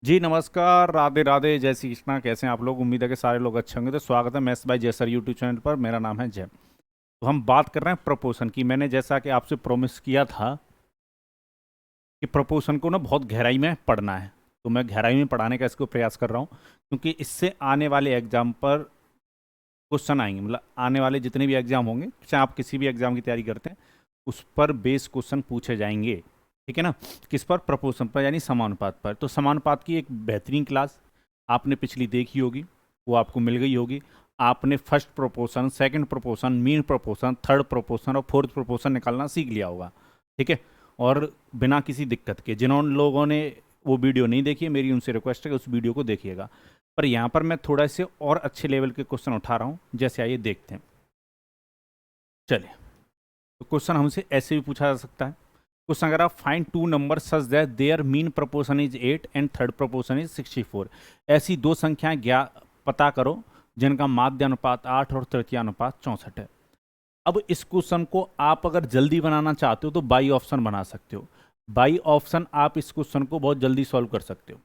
जी नमस्कार, राधे राधे, जय श्री कृष्णा। कैसे हैं आप लोग? उम्मीद है कि सारे लोग अच्छे होंगे। तो स्वागत है मैथ्स बाय जय सर यूट्यूब चैनल पर। मेरा नाम है जय। तो हम बात कर रहे हैं प्रोपोर्शन की। मैंने जैसा कि आपसे प्रॉमिस किया था कि प्रोपोर्शन को ना बहुत गहराई में पढ़ना है, तो मैं गहराई में पढ़ाने का इसको प्रयास कर रहा हूँ, क्योंकि इससे आने वाले एग्जाम पर क्वेश्चन आएंगे। मतलब आने वाले जितने भी एग्जाम होंगे, चाहे आप किसी भी एग्जाम की तैयारी करते हैं, उस पर बेस क्वेश्चन पूछे जाएंगे। ठीक है ना? किस पर? प्रोपोर्शन पर, यानी समानुपात पर। तो समानुपात की एक बेहतरीन क्लास आपने पिछली देखी होगी, वो आपको मिल गई होगी। आपने first proportion, second proportion, mean proportion, third proportion और फोर्थ प्रोपोर्शन निकालना सीख लिया होगा। ठीक है? और बिना किसी दिक्कत के, जिन लोगों ने वो वीडियो नहीं देखी है, मेरी उनसे रिक्वेस्ट है कि उस वीडियो को देखिएगा। पर यहाँ पर मैं थोड़ा से और अच्छे लेवल के क्वेश्चन उठा रहा हूँ। जैसे आइए देखते हैं। चलिए, तो क्वेश्चन हमसे ऐसे भी पूछा जा सकता है। क्वेश्चन अगर आप find two number such that their mean proportion is 8 and third proportion is 64। ऐसी दो संख्याएं पता करो जिनका माध्य अनुपात 8 और तृतीय अनुपात 64 है। अब इस क्वेश्चन को आप अगर जल्दी बनाना चाहते हो तो बाई ऑप्शन बना सकते हो। बाई ऑप्शन आप इस क्वेश्चन को बहुत जल्दी सॉल्व कर सकते हो।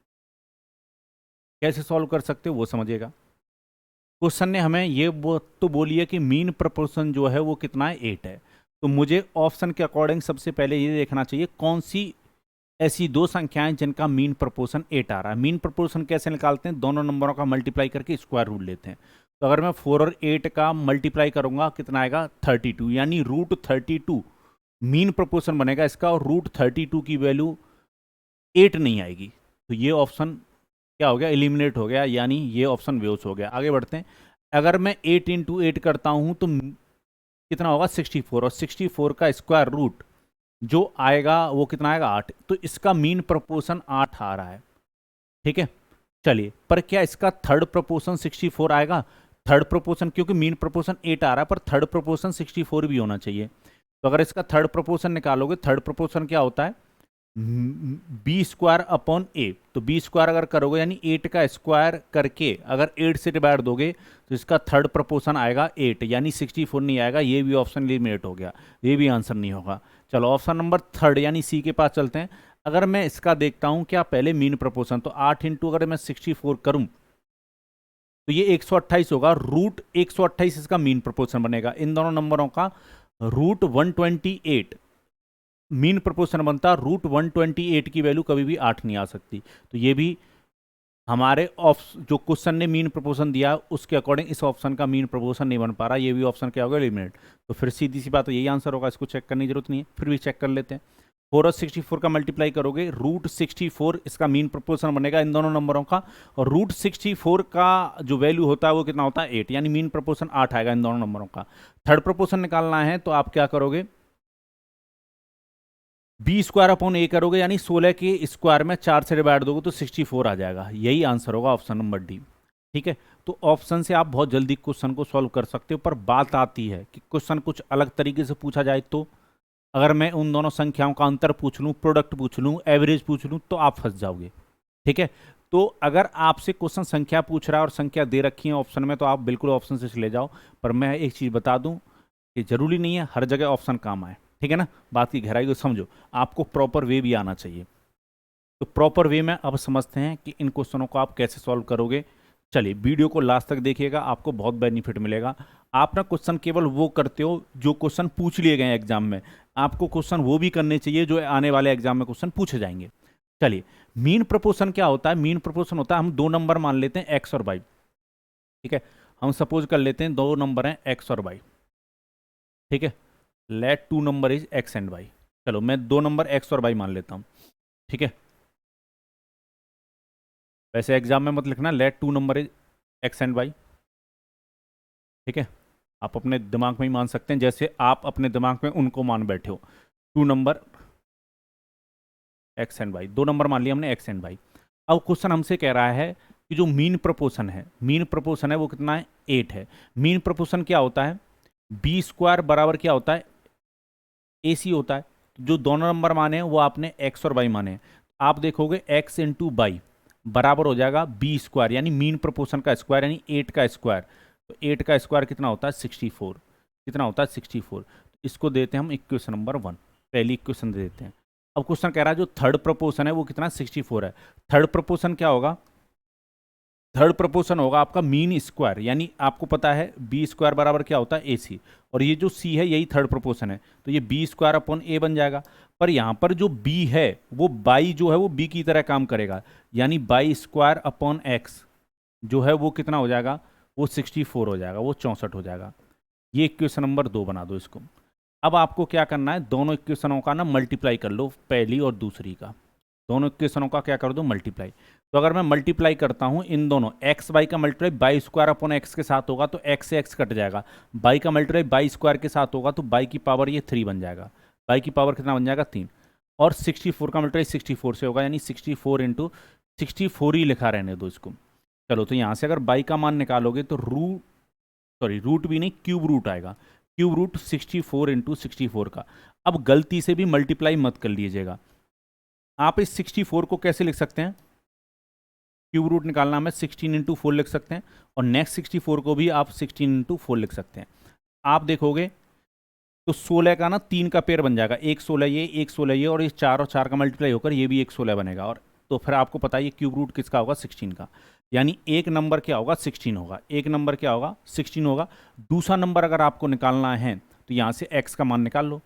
कैसे सॉल्व कर सकते हो वो समझिएगा। क्वेश्चन ने हमें ये वो तो बोली है कि मीन प्रोपोर्शन जो है वो कितना है, 8 है। तो मुझे ऑप्शन के अकॉर्डिंग सबसे पहले ये देखना चाहिए कौन सी ऐसी दो संख्याएं जिनका मीन प्रोपोर्शन 8 आ रहा है। मीन प्रोपोर्शन कैसे निकालते हैं? दोनों नंबरों का मल्टीप्लाई करके स्क्वायर रूट लेते हैं। तो अगर मैं 4 और 8 का मल्टीप्लाई करूंगा कितना आएगा? 32, यानी रूट 32 मीन प्रोपोर्शन बनेगा इसका। और रूट 32 की वैल्यू 8 नहीं आएगी, तो ये ऑप्शन क्या हो गया? एलिमिनेट हो गया, यानी ये ऑप्शन बेहोश हो गया। आगे बढ़ते हैं। अगर मैं 8 इंटू 8 करता हूं तो कितना होगा? 64। और 64 का स्क्वायर रूट जो आएगा वो कितना आएगा? 8। तो इसका मीन प्रोपोर्शन 8 आ रहा है। ठीक है, चलिए। पर क्या इसका थर्ड प्रोपोर्शन 64 आएगा? थर्ड प्रोपोर्शन, क्योंकि मीन प्रोपोर्शन 8 आ रहा है, पर थर्ड प्रोपोर्शन 64 भी होना चाहिए। तो अगर इसका थर्ड प्रोपोर्शन निकालोगे, थर्ड प्रोपोर्शन क्या होता है? बी स्क्वायर अपॉन ए। तो बी स्क्वायर अगर करोगे यानी 8 का स्क्वायर करके अगर 8 से डिवाइड दोगे तो इसका थर्ड प्रपोर्शन आएगा 8, यानी 64 नहीं आएगा। ये भी ऑप्शन एलिमिनेट हो गया, ये भी आंसर नहीं होगा। चलो ऑप्शन नंबर थर्ड यानी सी के पास चलते हैं। अगर मैं इसका देखता हूं क्या पहले मीन प्रपोर्शन, तो 8 इंटू अगर मैं 64 करूं तो ये 128 होगा। रूट 128 इसका मीन प्रपोर्शन बनेगा। इन दोनों नंबरों का रूट 128 मीन प्रोपोर्शन बनता। रूट 128 की वैल्यू कभी भी 8 नहीं आ सकती। तो ये भी हमारे जो क्वेश्चन ने मीन प्रोपोर्शन दिया उसके अकॉर्डिंग इस ऑप्शन का मीन प्रोपोर्शन नहीं बन पा रहा। ये भी ऑप्शन क्या होगा? एलिमिनेट। तो फिर सीधी सी बात, तो यही आंसर होगा, इसको चेक करने की जरूरत नहीं है, फिर भी चेक कर लेते हैं। 4 और 64 का मल्टीप्लाई करोगे, रूट 64 इसका मीन प्रोपोर्शन बनेगा इन दोनों नंबरों का। और रूट 64 का जो वैल्यू होता है वो कितना होता है? 8, यानी मीन प्रोपोर्शन 8 आएगा इन दोनों नंबरों का। थर्ड प्रोपोर्शन निकालना है तो आप क्या करोगे? बी स्क्वायर अपॉन ए करोगे, यानी 16 के स्क्वायर में 4 से डिवाइड दोगे तो 64 आ जाएगा। यही आंसर होगा ऑप्शन नंबर डी। ठीक है, तो ऑप्शन से आप बहुत जल्दी क्वेश्चन को सॉल्व कर सकते हो। पर बात आती है कि क्वेश्चन कुछ अलग तरीके से पूछा जाए तो अगर मैं उन दोनों संख्याओं का अंतर पूछ लूं, प्रोडक्ट पूछ लूं, एवरेज पूछ लूं, तो आप फंस जाओगे। ठीक है, तो अगर आपसे क्वेश्चन संख्या पूछ रहा है और संख्या दे रखी है ऑप्शन में, तो आप बिल्कुल ऑप्शन से ले जाओ। पर मैं एक चीज बता दूं कि जरूरी नहीं है हर जगह ऑप्शन काम आए। ठीक है ना? बात की गहराई को समझो। आपको प्रॉपर वे भी आना चाहिए। तो प्रॉपर वे में अब समझते हैं कि इन क्वेश्चनों को आप कैसे सॉल्व करोगे। चलिए, वीडियो को लास्ट तक देखिएगा, आपको बहुत बेनिफिट मिलेगा। आप ना क्वेश्चन केवल वो करते हो जो क्वेश्चन पूछ लिए गए एग्जाम में। आपको क्वेश्चन वो भी करने चाहिए जो आने वाले एग्जाम में क्वेश्चन पूछे जाएंगे। चलिए, मीन प्रोपोर्शन क्या होता है? मीन प्रोपोर्शन होता है, हम दो नंबर मान लेते हैं एक्स और वाई। ठीक है, हम सपोज कर लेते हैं दो नंबर हैं एक्स और वाई। ठीक है, let two number is x and y. चलो मैं दो नंबर एक्स और वाई मान लेता हूं। ठीक है, वैसे एग्जाम में मत लिखना let two number is x and y. ठीक है, आप अपने दिमाग में ही मान सकते हैं जैसे आप अपने दिमाग में उनको मान बैठे हो। Two number x and y, दो नंबर मान लिया हमने एक्स एंड वाई। अब क्वेश्चन हमसे कह रहा है कि जो मीन प्रोपोर्शन है, मीन प्रोपोर्शन है वो कितना है? 8 है। मीन प्रोपोर्शन क्या होता है? बी स्क्वायर बराबर क्या होता है? ए सी होता है। जो दोनों नंबर माने हैं वो आपने एक्स और वाई माने हैं। आप देखोगे एक्स इंटू वाई बराबर हो जाएगा बी स्क्वायर, यानी मीन प्रोपोर्शन का स्क्वायर, यानी 8 का स्क्वायर। तो 8 का स्क्वायर कितना होता है? 64। कितना होता है? 64। इसको देते हैं हम इक्वेशन नंबर 1, पहली इक्वेशन दे देते हैं। अब क्वेश्चन कह रहा है जो थर्ड प्रोपोर्शन है वो कितना 64 है। थर्ड प्रोपोर्शन क्या होगा, थर्ड प्रोपोर्शन होगा आपका मीन स्क्वायर, यानी आपको पता है बी स्क्वायर बराबर क्या होता है ए सी, और ये जो सी है यही थर्ड प्रोपोर्शन है, तो ये बी स्क्वायर अपॉन ए बन जाएगा। पर यहाँ पर जो बी है वो बाई जो है वो बी की तरह काम करेगा, यानी बाई स्क्वायर अपॉन एक्स जो है वो कितना हो जाएगा, वो 64 हो जाएगा, वो 64 हो जाएगा। ये इक्वेशन नंबर 2 बना दो इसको। अब आपको क्या करना है, दोनों इक्वेशनों का ना मल्टीप्लाई कर लो, पहली और दूसरी का, दोनों इक्वेशनों का क्या कर दो, मल्टीप्लाई। तो अगर मैं मल्टीप्लाई करता हूं इन दोनों, एक्स बाई का multiply by square upon x के साथ होगा तो एक्स से एक्स कट जाएगा, बाई का मल्टीप्लाई बाई स्क्वायर के साथ होगा तो बाई की पावर ये 3 बन जाएगा, बाई की पावर कितना बन जाएगा 3, और 64 का मल्टीप्लाई 64 से होगा, यानी 64 इंटू 64 ही लिखा रहने दो इसको। चलो तो यहाँ से अगर बाई का मान निकालोगे तो रूट भी नहीं क्यूब रूट आएगा, क्यूब रूट 64 इंटू 64 का। अब गलती से भी मल्टीप्लाई मत कर लीजिएगा, आप इस 64 को कैसे लिख सकते हैं, क्यूब रूट निकालना हमें 16 इंटू 4 लिख सकते हैं, और नेक्स्ट 64 को भी आप 16 इंटू 4 लिख सकते हैं। आप देखोगे तो 16 का ना 3 का पेयर बन जाएगा, एक 16 ये, एक 16 ये, और ये 4 और 4 का मल्टीप्लाई होकर ये भी एक 16 बनेगा, और तो फिर आपको पता है ये क्यूब रूट किसका होगा, 16 का, यानी एक नंबर क्या होगा 16 होगा, एक नंबर क्या होगा 16 होगा। दूसरा नंबर अगर आपको निकालना है तो यहाँ से x का मान निकाल लो,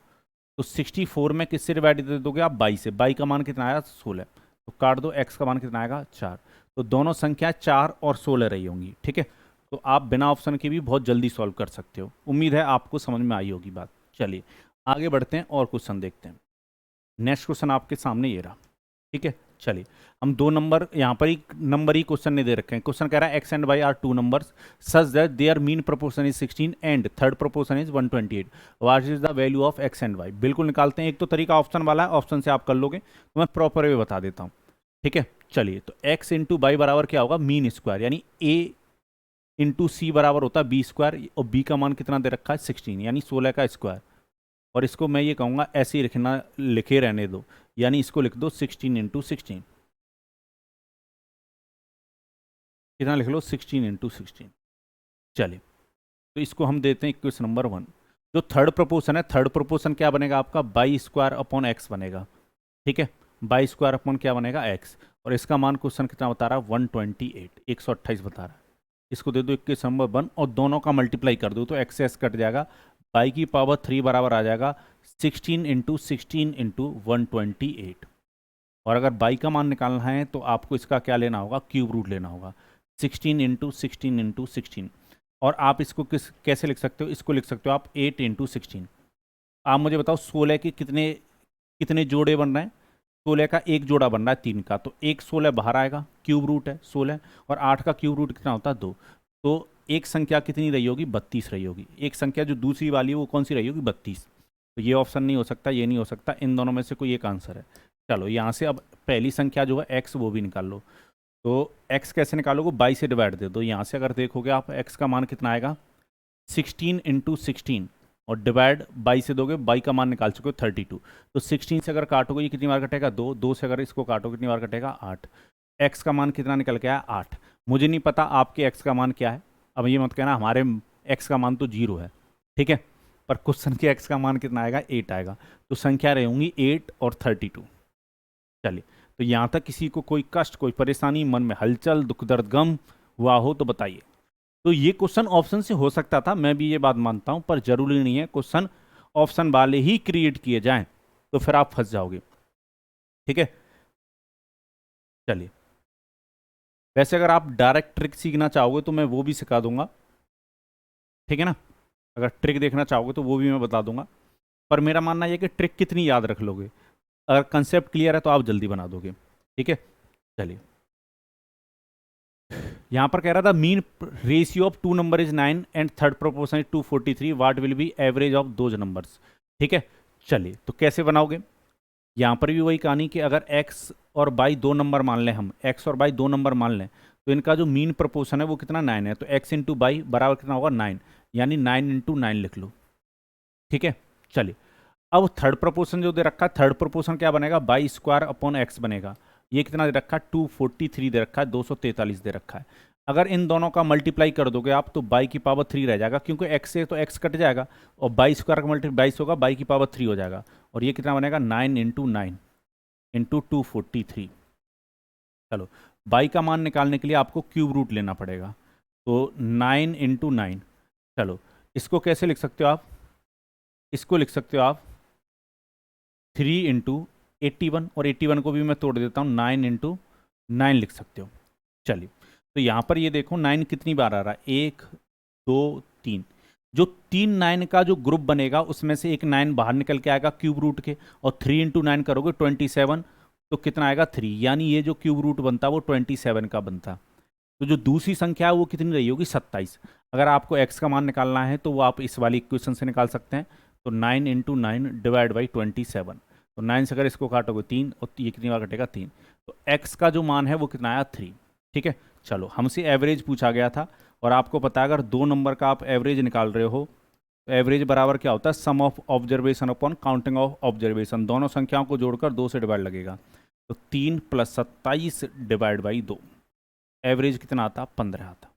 तो 64 में किससे डिवाइड दे दोगे आप, बाई से, बाई का मान कितना आया 16, तो काट दो, x का मान कितना आएगा 4, तो दोनों संख्या 4 और 16 रही होंगी, ठीक है। तो आप बिना ऑप्शन के भी बहुत जल्दी सॉल्व कर सकते हो, उम्मीद है आपको समझ में आई होगी बात। चलिए आगे बढ़ते हैं और क्वेश्चन देखते हैं। नेक्स्ट क्वेश्चन आपके सामने ये रहा, ठीक है। चलिए हम दो नंबर यहाँ पर ही नंबर ही क्वेश्चन नहीं दे रखे हैं। क्वेश्चन कह रहा है x and y are two numbers such that their mean proportion is 16 and third proportion is 128, what is the value of x and y. बिल्कुल निकालते हैं, एक तो तरीका ऑप्शन वाला है, ऑप्शन से आप कर लोगे, तो मैं प्रॉपर वे बता देता हूँ, ठीक है। चलिए तो एक्स इंटू वाई बराबर क्या होगा, मीन स्क्वायर, यानी ए इंटू सी बराबर होता है बी स्क्वायर, और बी का मान कितना दे रखा है 16, यानी 16 का स्क्वायर, और इसको मैं ये कहूँगा ऐसे ही लिखना, लिखे रहने दो, यानी इसको लिख दो 16 इंटू 16, कितना लिख लो 16 इंटू 16। चलिए तो इसको हम देते हैं इक्वेशन नंबर 1। जो थर्ड प्रोपोर्शन है, थर्ड प्रोपोर्शन क्या बनेगा आपका, बाई स्क्वायर अपॉन एक्स बनेगा, ठीक है, बाई स्क्वायर अपॉन क्या बनेगा एक्स, और इसका मान क्वेश्चन कितना बता रहा है 128, 128 बता रहा है। इसको दे दो इक्वेशन नंबर 1 और दोनों का मल्टीप्लाई कर दो तो एक्स से एक्स कट जाएगा, बाई की पावर 3 बराबर आ जाएगा 16 इंटू 16 इंटू 128, और अगर बाई का मान निकालना है तो आपको इसका क्या लेना होगा, क्यूब रूट लेना होगा, 16 इंटू 16 इंटू 16, और आप इसको कैसे लिख सकते हो, इसको लिख सकते हो आप 8 इंटू 16। आप मुझे बताओ 16 के कितने कितने जोड़े बन रहे हैं, 16 का एक जोड़ा बन रहा है 3 का, तो एक 16 बाहर आएगा, क्यूब रूट है 16, और 8 का क्यूब रूट कितना होता है 2, तो एक संख्या कितनी रही होगी 32 रही होगी, एक संख्या जो दूसरी वाली है वो कौन सी रही होगी 32, तो ये ऑप्शन नहीं हो सकता, ये नहीं हो सकता, इन दोनों में से कोई एक आंसर है। चलो यहाँ से अब पहली संख्या जो है एक्स वो भी निकाल लो, तो x कैसे निकालोगे, बाई से डिवाइड दे दो, यहाँ से अगर देखोगे आप x का मान कितना आएगा 16 इंटू 16, और डिवाइड बाई से दोगे, बाई का मान निकाल चुके हो 32, तो 16 से अगर काटोगे ये कितनी बार कटेगा 2, 2 से अगर इसको काटोगे कितनी बार कटेगा 8, x का मान कितना निकल के आया 8। मुझे नहीं पता आपके x का मान क्या है, अब ये मत कहना हमारे x का मान तो 0 है, ठीक है, पर क्वेश्चन के x का मान कितना आएगा 8 आएगा, तो संख्या रहेंगी 8 और 32। चलिए तो यहाँ तक किसी को कोई कष्ट, कोई परेशानी, मन में हलचल, दुख दर्द गम हुआ हो तो बताइए। तो ये क्वेश्चन ऑप्शन से हो सकता था, मैं भी ये बात मानता हूँ, पर जरूरी नहीं है क्वेश्चन ऑप्शन वाले ही क्रिएट किए जाएं, तो फिर आप फंस जाओगे, ठीक है। चलिए वैसे अगर आप डायरेक्ट ट्रिक सीखना चाहोगे तो मैं वो भी सिखा दूंगा, ठीक है ना, अगर ट्रिक देखना चाहोगे तो वो भी मैं बता दूंगा, पर मेरा मानना यह कि ट्रिक कितनी याद रख लोगे, अगर कंसेप्ट क्लियर है तो आप जल्दी बना दोगे, ठीक है। चलिए यहाँ पर कह रहा था mean ratio of two number is 9 and third proportion is 243, what will be average of those numbers, ठीक है। चलिए तो कैसे बनाओगे, यहाँ पर भी वही कहानी कि अगर x और y दो नंबर मान लें, हम x और y दो नंबर मान लें तो इनका जो मीन प्रोपोर्शन है वो कितना 9 है, तो x इंटू बाई बराबर कितना होगा 9, यानी 9 इंटू 9 लिख लो, ठीक है। चलिए अब थर्ड प्रोपोर्शन जो दे रखा है, थर्ड प्रोपोर्शन क्या बनेगा, बाई स्क्वायर अपॉन एक्स बनेगा, ये कितना दे रखा है 243 दे रखा है, 243 दे रखा है। अगर इन दोनों का मल्टीप्लाई कर दोगे आप तो बाई की पावर 3 रह जाएगा, क्योंकि एक्स से तो एक्स कट जाएगा, और बाई स्क्वायर का मल्टीप्लाई 22 होगा, बाई की पावर 3 हो जाएगा, और ये कितना बनेगा 9 इंटू 9, इंटू 243। चलो, बाई का मान निकालने के लिए आपको क्यूब रूट लेना पड़ेगा, तो 9 इंटू 9। चलो, इसको कैसे लिख सकते हो आप? इसको लिख सकते हो आप 3 इंटू 81, और 81 को भी मैं तोड़ देता हूँ, 9 इंटू 9 लिख सकते हो। चलिए, तो यहाँ पर ये देखो 9 कितनी बार आ रहा है, 1 2 3। जो 3 9 का जो ग्रुप बनेगा उसमें से एक 9 बाहर निकल के आएगा क्यूब रूट के, और 3 इंटू 9 करोगे 27, तो कितना आएगा 3, यानी ये जो क्यूब रूट बनता वो 27 का बनता। तो जो दूसरी संख्या है वो कितनी रही होगी, 27। अगर आपको x का मान निकालना है तो वो आप इस वाली इक्वेशन से निकाल सकते हैं। तो 9 इंटू 9 डिवाइड बाई 27, तो 9 से अगर इसको काटोगे 3, और ये कितनी बार कटेगा 3, तो x का जो मान है वो कितना आया 3। ठीक है, चलो, हमसे एवरेज पूछा गया था, और आपको पता है अगर दो नंबर का आप एवरेज निकाल रहे हो तो एवरेज बराबर क्या होता है, sum of observation upon counting of observation. दोनों संख्याओं को जोड़कर 2 से डिवाइड लगेगा, तो 3 + 27 डिवाइड बाई 2, एवरेज कितना आता, 15 आता।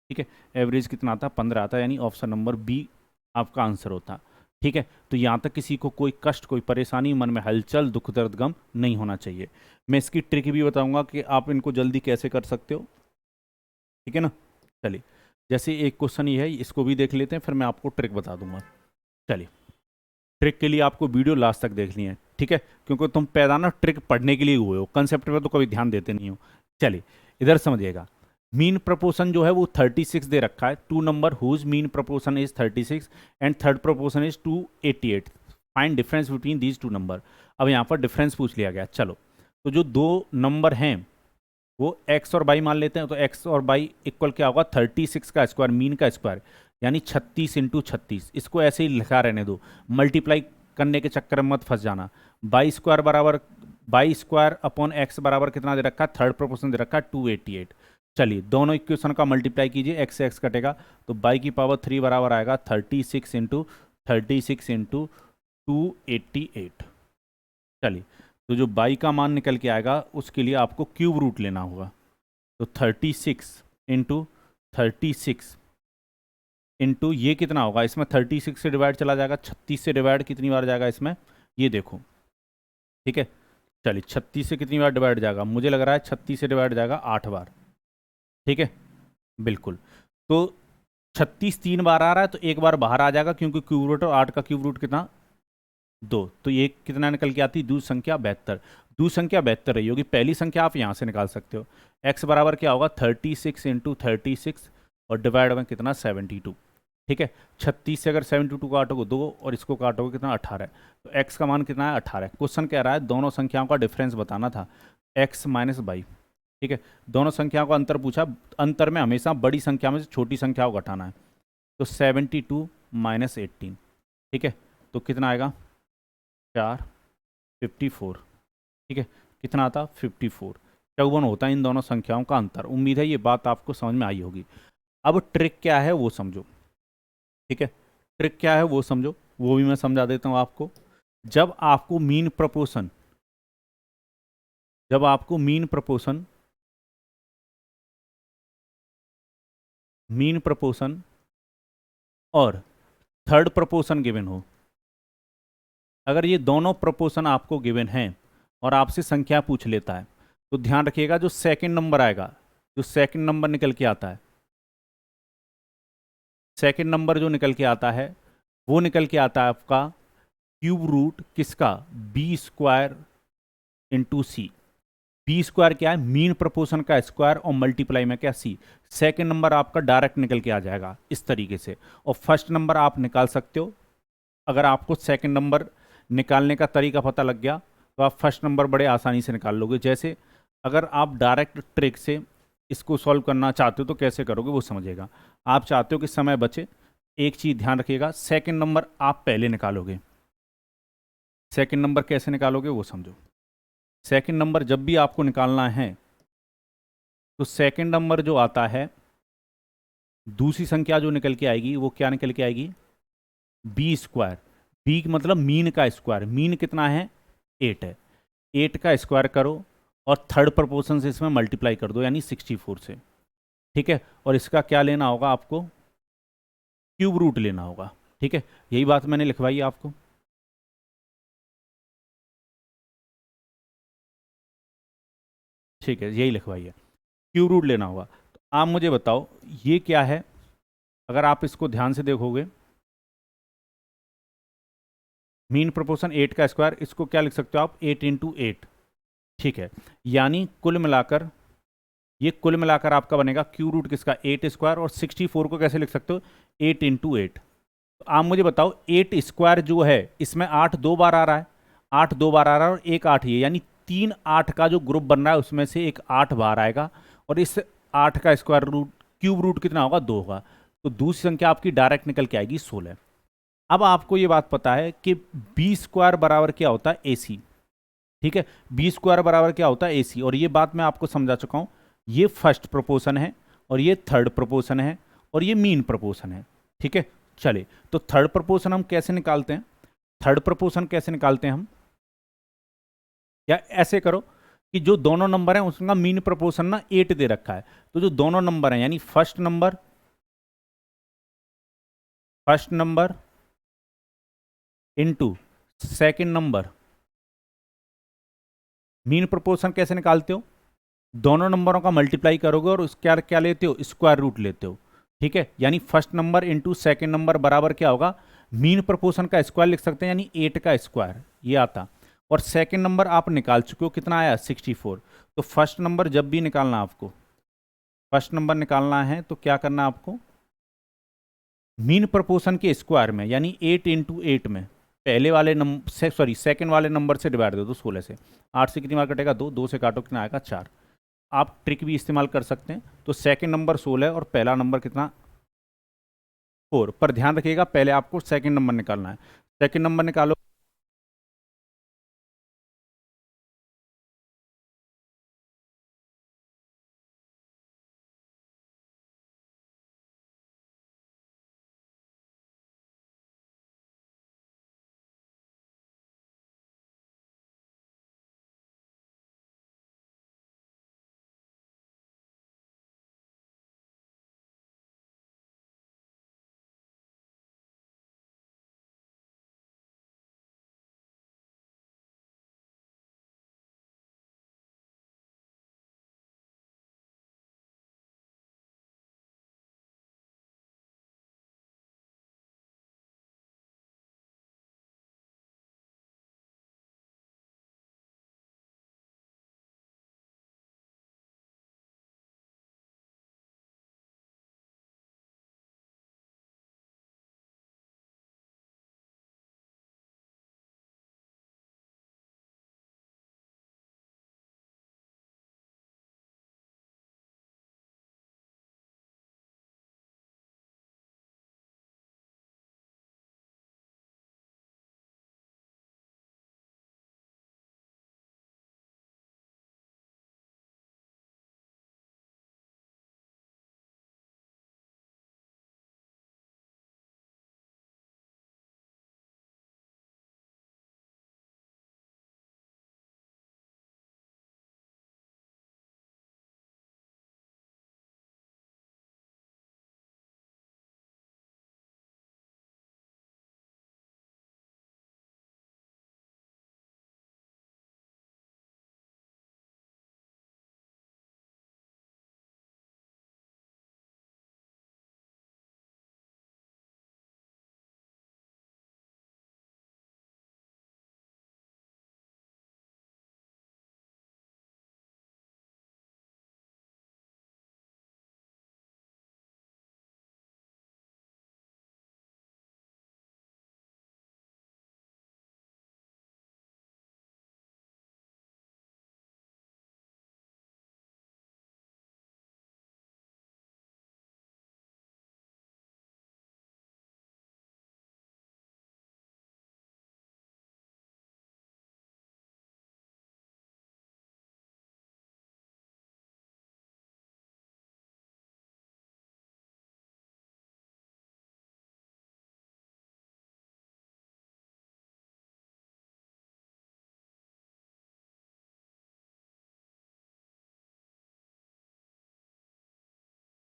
ठीक है, एवरेज कितना आता, 15 आता, यानी ऑप्शन नंबर बी आपका आंसर होता। ठीक है, तो यहाँ तक किसी को कोई कष्ट, कोई परेशानी, मन में हलचल, दुख दर्द गम नहीं होना चाहिए। मैं इसकी ट्रिक भी बताऊंगा कि आप इनको जल्दी कैसे कर सकते हो। ठीक है ना, चलिए, जैसे एक क्वेश्चन ये है, इसको भी देख लेते हैं, फिर मैं आपको ट्रिक बता दूंगा। चलिए, ट्रिक के लिए आपको वीडियो लास्ट तक देखनी है, ठीक है, क्योंकि तुम पैदा ना ट्रिक पढ़ने के लिए हुए हो, कंसेप्ट पे तो कभी ध्यान देते नहीं हो। चलिए, इधर समझिएगा, मीन प्रपोर्शन जो है वो 36 दे रखा है, two number whose mean proportion is 36 and third proportion is 288, find difference between these two number. अब यहाँ पर डिफरेंस पूछ लिया गया। चलो, तो जो दो नंबर हैं वो x और y मान लेते हैं, तो x और y इक्वल क्या होगा, 36 का स्क्वायर, मीन का स्क्वायर, यानी 36 इंटू 36। इसको ऐसे ही लिखा रहने दो, मल्टीप्लाई करने के चक्कर में मत फंस जाना। बाई स्क्वायर बराबर, बाई स्क्वायर अपॉन एक्स बराबर कितना दे रखा है, थर्ड प्रोपोर्शन दे रखा है 288। चलिए, दोनों इक्वेशन का मल्टीप्लाई कीजिए, एक्स से एक्स कटेगा, तो बाई की पावर 3 बराबर आएगा 36 इंटू 36 इंटू 288। चलिए, तो जो बाई का मान निकल के आएगा उसके लिए आपको क्यूब रूट लेना होगा, तो 36 इंटू 36 इंटू ये कितना होगा, इसमें 36 से डिवाइड चला जाएगा, 36 से डिवाइड कितनी बार जाएगा इसमें, ये देखो। ठीक है, चलिए, 36 से कितनी बार डिवाइड जाएगा, मुझे लग रहा है 36 से डिवाइड जाएगा 8 बार। ठीक है, बिल्कुल, तो 36 3 बार आ रहा है, तो एक बार बाहर आ जाएगा, क्योंकि क्यूब रूट, और 8 का क्यूब रूट कितना, 2, तो ये कितना निकल के आती, दूसरी संख्या 72। दूसरी संख्या 72 रही होगी, पहली संख्या आप यहाँ से निकाल सकते हो। x बराबर क्या होगा, 36 इंटू 36, और डिवाइड में कितना, 72। ठीक है, 36 से अगर 72 काटोगे 2, और इसको काटोगे कितना, 18, तो x का मान कितना है, 18। क्वेश्चन कह रहा है दोनों संख्याओं का डिफरेंस बताना था, x माइनस बाई। ठीक है, दोनों संख्याओं का अंतर पूछा, अंतर में हमेशा बड़ी संख्या में से छोटी संख्या को घटाना है, तो 72 माइनस 18। ठीक है, तो कितना आएगा, 4 54। ठीक है, कितना आता, 54। 54 होता है इन दोनों संख्याओं का अंतर। उम्मीद है ये बात आपको समझ में आई होगी। अब ट्रिक क्या है वो समझो। ठीक है, ट्रिक क्या है वो समझो, वो भी मैं समझा देता हूँ आपको। जब आपको मीन प्रपोर्शन, जब आपको मीन प्रपोर्शन, मीन प्रपोर्शन और थर्ड प्रपोर्शन गिवन हो, अगर ये दोनों प्रपोर्शन आपको गिवन हैं और आपसे संख्या पूछ लेता है, तो ध्यान रखिएगा जो सेकंड नंबर आएगा, जो सेकंड नंबर निकल के आता है, सेकंड नंबर जो निकल के आता है वो निकल के आता है आपका क्यूब रूट किसका, बी स्क्वायर इंटू सी। बी स्क्वायर क्या है, मीन प्रपोर्शन का स्क्वायर, और मल्टीप्लाई में क्या, सी। सेकंड नंबर आपका डायरेक्ट निकल के आ जाएगा इस तरीके से, और फर्स्ट नंबर आप निकाल सकते हो। अगर आपको सेकंड नंबर निकालने का तरीका पता लग गया तो आप फर्स्ट नंबर बड़े आसानी से निकाल लोगे। जैसे अगर आप डायरेक्ट ट्रिक से इसको सॉल्व करना चाहते हो तो कैसे करोगे वो समझेगा। आप चाहते हो कि समय बचे, एक चीज़ ध्यान रखिएगा, सेकंड नंबर आप पहले निकालोगे। सेकंड नंबर कैसे निकालोगे वो समझो। सेकंड नंबर जब भी आपको निकालना है तो सेकंड नंबर जो आता है, दूसरी संख्या जो निकल के आएगी वो क्या निकल के आएगी, बी स्क्वायर। बी मतलब मीन का स्क्वायर, मीन कितना है, 8 है, 8 का स्क्वायर करो और थर्ड प्रपोर्शन से इसमें मल्टीप्लाई कर दो, यानी 64 से। ठीक है, और इसका क्या लेना होगा आपको, क्यूब रूट लेना होगा। ठीक है, यही बात मैंने लिखवाई आपको। ठीक है, यही लिखवाइए, क्यूब रूट लेना होगा। तो आप मुझे बताओ ये क्या है, अगर आप इसको ध्यान से देखोगे, मीन प्रोपोर्शन 8 का स्क्वायर, इसको क्या लिख सकते हो आप, 8 इंटू 8, ठीक है। यानी कुल मिलाकर, ये कुल मिलाकर आपका बनेगा क्यू रूट किसका, 8 स्क्वायर, और 64 को कैसे लिख सकते हो, 8 इंटू 8। तो आप मुझे बताओ 8 स्क्वायर जो है इसमें 8 दो बार आ रहा है, 8 दो बार आ रहा है और एक 8 ये, यानी 3 8 का जो ग्रुप बन रहा है उसमें से एक 8 बाहर आएगा, और इस 8 का स्क्वायर रूट, क्यूब रूट कितना होगा, 2 होगा। तो दूसरी संख्या आपकी डायरेक्ट निकल के आएगी 16। अब आपको ये बात पता है कि बी स्क्वायर बराबर क्या होता है, AC, ठीक है। बी स्क्वायर बराबर क्या होता है, AC, और ये बात मैं आपको समझा चुका हूं। ये फर्स्ट प्रोपोर्शन है और ये थर्ड प्रोपोर्शन है और ये मीन प्रोपोर्शन है, ठीक है। चलिए, तो थर्ड प्रोपोर्शन हम कैसे निकालते हैं, थर्ड प्रोपोर्शन कैसे निकालते हैं हम, या ऐसे करो कि जो दोनों नंबर हैं उसका मीन प्रोपोर्शन ना 8 दे रखा है, तो जो दोनों नंबर हैं यानी first number into second number, mean proportion कैसे निकालते हो, दोनों नंबरों का मल्टीप्लाई करोगे और क्या क्या लेते हो, स्क्वायर रूट लेते हो, ठीक है। यानी first number into second number बराबर क्या होगा, मीन प्रोपोर्शन का स्क्वायर लिख सकते हैं, यानी 8 का स्क्वायर ये आता, और सेकेंड नंबर आप निकाल चुके हो, कितना आया, 64। तो फर्स्ट नंबर जब भी निकालना आपको, फर्स्ट नंबर निकालना है तो क्या करना आपको, मीन प्रोपोर्शन के स्क्वायर में, यानी 8 इंटू 8 में पहले वाले नंबर से, सॉरी सेकंड वाले नंबर से डिवाइड दे दो 16 से। 8 से कितनी बार कटेगा, 2, 2 से काटो कितना आएगा, 4। आप ट्रिक भी इस्तेमाल कर सकते हैं। तो सेकंड नंबर 16 और पहला नंबर कितना, 4, पर ध्यान रखिएगा पहले आपको सेकंड नंबर निकालना है। सेकंड नंबर निकालो